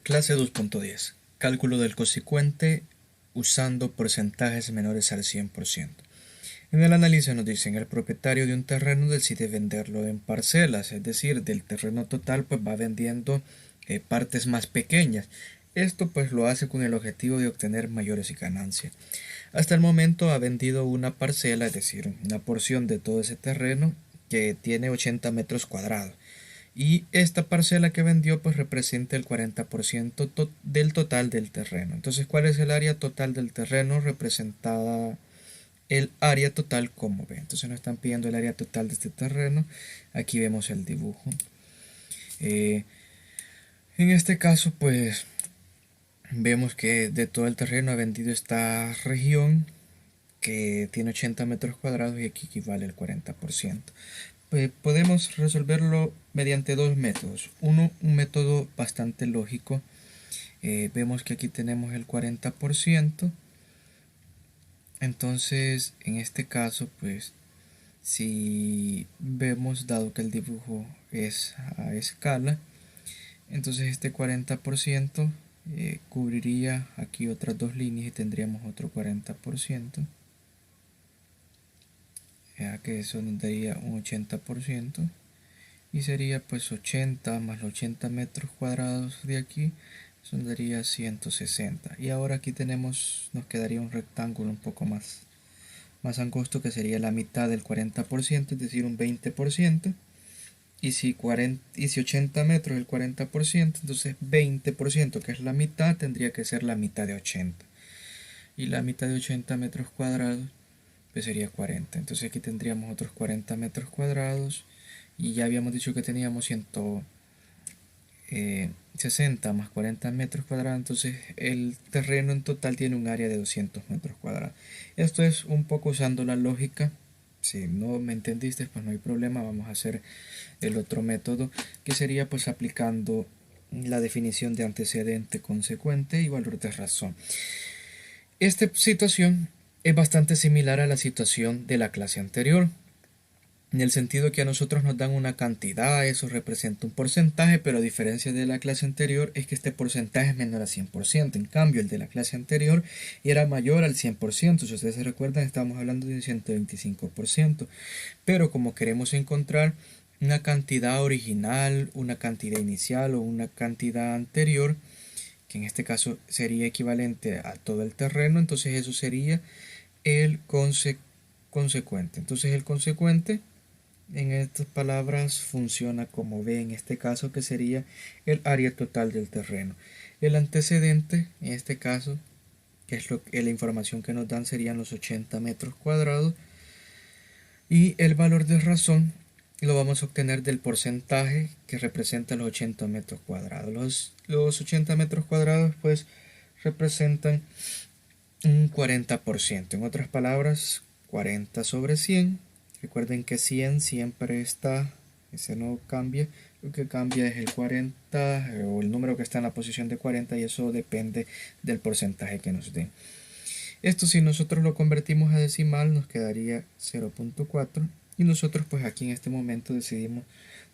Clase 2.10. Cálculo del cocicuente usando porcentajes menores al 100%. En el análisis nos dicen el propietario de un terreno decide venderlo en parcelas, es decir, del terreno total pues va vendiendo partes más pequeñas. Esto pues lo hace con el objetivo de obtener mayores ganancias. Hasta el momento ha vendido una parcela, es decir, una porción de todo ese terreno que tiene 80 metros cuadrados. Y esta parcela que vendió pues representa el 40% del total del terreno. Entonces, ¿cuál es el área total del terreno? Representada el área total como ve. Entonces nos están pidiendo el área total de este terreno. Aquí vemos el dibujo. En este caso pues vemos que de todo el terreno ha vendido esta región que tiene 80 metros cuadrados y aquí equivale al 40%. Podemos resolverlo mediante dos métodos. Uno, un método bastante lógico. Vemos que aquí tenemos el 40%. Entonces, en este caso, pues, si vemos, dado que el dibujo es a escala, entonces este 40% cubriría aquí otras dos líneas y tendríamos otro 40%. Ya que eso nos daría un 80% y sería pues 80 más los 80 metros cuadrados de aquí, eso nos daría 160. Y ahora aquí tenemos, nos quedaría un rectángulo un poco más angosto que sería la mitad del 40%, es decir, un 20%. Y si 80 metros es el 40%, entonces 20%, que es la mitad, tendría que ser la mitad de 80. Y la mitad de 80 metros cuadrados pues sería 40. Entonces aquí tendríamos otros 40 metros cuadrados. Y ya habíamos dicho que teníamos 160 más 40 metros cuadrados. Entonces el terreno en total tiene un área de 200 metros cuadrados. Esto es un poco usando la lógica. Si no me entendiste, pues no hay problema. Vamos a hacer el otro método, que sería pues aplicando la definición de antecedente, consecuente y valor de razón. Esta situación es bastante similar a la situación de la clase anterior, en el sentido que a nosotros nos dan una cantidad, eso representa un porcentaje, pero a diferencia de la clase anterior es que este porcentaje es menor al 100%. En cambio, el de la clase anterior era mayor al 100%. Si ustedes se recuerdan, estábamos hablando de un 125%. Pero como queremos encontrar una cantidad original, una cantidad inicial o una cantidad anterior, que en este caso sería equivalente a todo el terreno, entonces eso sería el consecuente. Entonces el consecuente en estas palabras funciona como ve en este caso, que sería el área total del terreno. El antecedente en este caso, que es la información que nos dan, serían los 80 metros cuadrados, y el valor de razón lo vamos a obtener del porcentaje que representa los 80 metros cuadrados. Los 80 metros cuadrados pues representan un 40%. En otras palabras, 40 sobre 100. Recuerden que 100 siempre está, ese no cambia. Lo que cambia es el 40 o el número que está en la posición de 40, y eso depende del porcentaje que nos den. Esto, si nosotros lo convertimos a decimal, nos quedaría 0.4, y nosotros pues aquí en este momento decidimos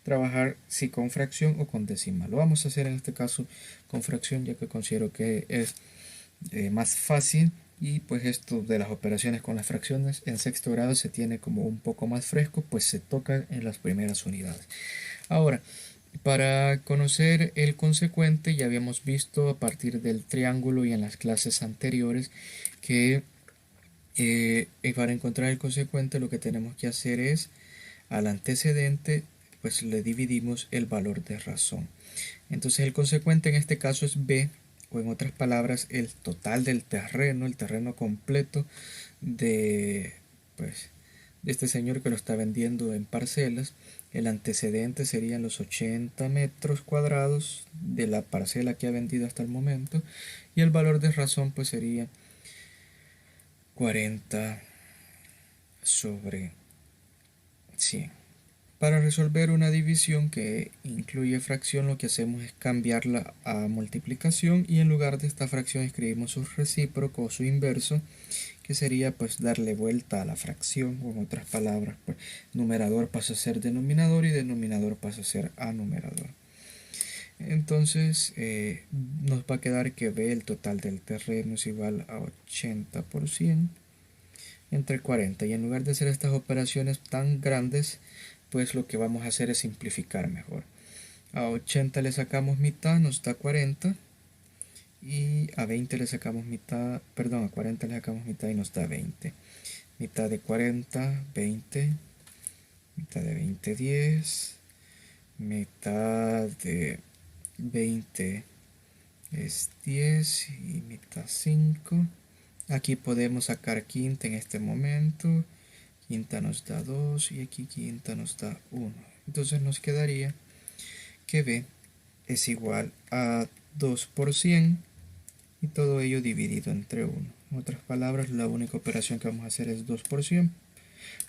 trabajar si con fracción o con decimal. Lo vamos a hacer en este caso con fracción, ya que considero que es más fácil, y pues esto de las operaciones con las fracciones en sexto grado se tiene como un poco más fresco, pues se toca en las primeras unidades. Ahora, para conocer el consecuente, ya habíamos visto a partir del triángulo y en las clases anteriores que para encontrar el consecuente lo que tenemos que hacer es al antecedente pues le dividimos el valor de razón. Entonces el consecuente en este caso es b, o en otras palabras el total del terreno, el terreno completo de pues de este señor que lo está vendiendo en parcelas. El antecedente serían los 80 metros cuadrados de la parcela que ha vendido hasta el momento, y el valor de razón pues sería 40 sobre 100. Para resolver una división que incluye fracción, lo que hacemos es cambiarla a multiplicación, y en lugar de esta fracción escribimos su recíproco o su inverso, que sería pues darle vuelta a la fracción, o en otras palabras pues numerador pasa a ser denominador y denominador pasa a ser a numerador. Entonces nos va a quedar que B, el total del terreno, es igual a 80 por 100 entre 40. Y en lugar de hacer estas operaciones tan grandes, pues lo que vamos a hacer es simplificar mejor. A 80 le sacamos mitad, nos da 40. Y a 20 le sacamos mitad, perdón, a 40 le sacamos mitad y nos da 20. Mitad de 40, 20. Mitad de 20, 10. Mitad de 20 es 10 y mitad 5. Aquí podemos sacar quinta en este momento. Quinta nos da 2 y aquí quinta nos da 1. Entonces nos quedaría que B es igual a 2 por 100 y todo ello dividido entre 1. En otras palabras, la única operación que vamos a hacer es 2 por 100,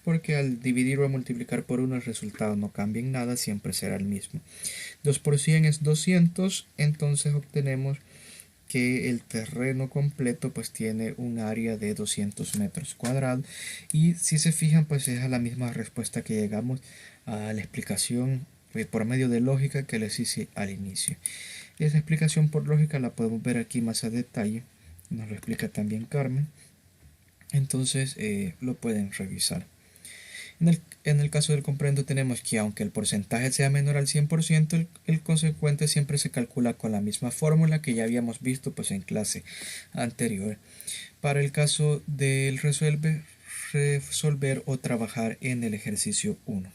porque al dividir o multiplicar por 1 el resultado no cambia en nada, siempre será el mismo. 2 por 100 es 200, entonces obtenemos que el terreno completo pues tiene un área de 200 metros cuadrados, y si se fijan pues es a la misma respuesta que llegamos a la explicación por medio de lógica que les hice al inicio. Esa explicación por lógica la podemos ver aquí más a detalle, nos lo explica también Carmen, entonces lo pueden revisar. En el caso del comprendo tenemos que aunque el porcentaje sea menor al 100%, el consecuente siempre se calcula con la misma fórmula que ya habíamos visto pues en clase anterior. Para el caso del resolver o trabajar en el ejercicio 1.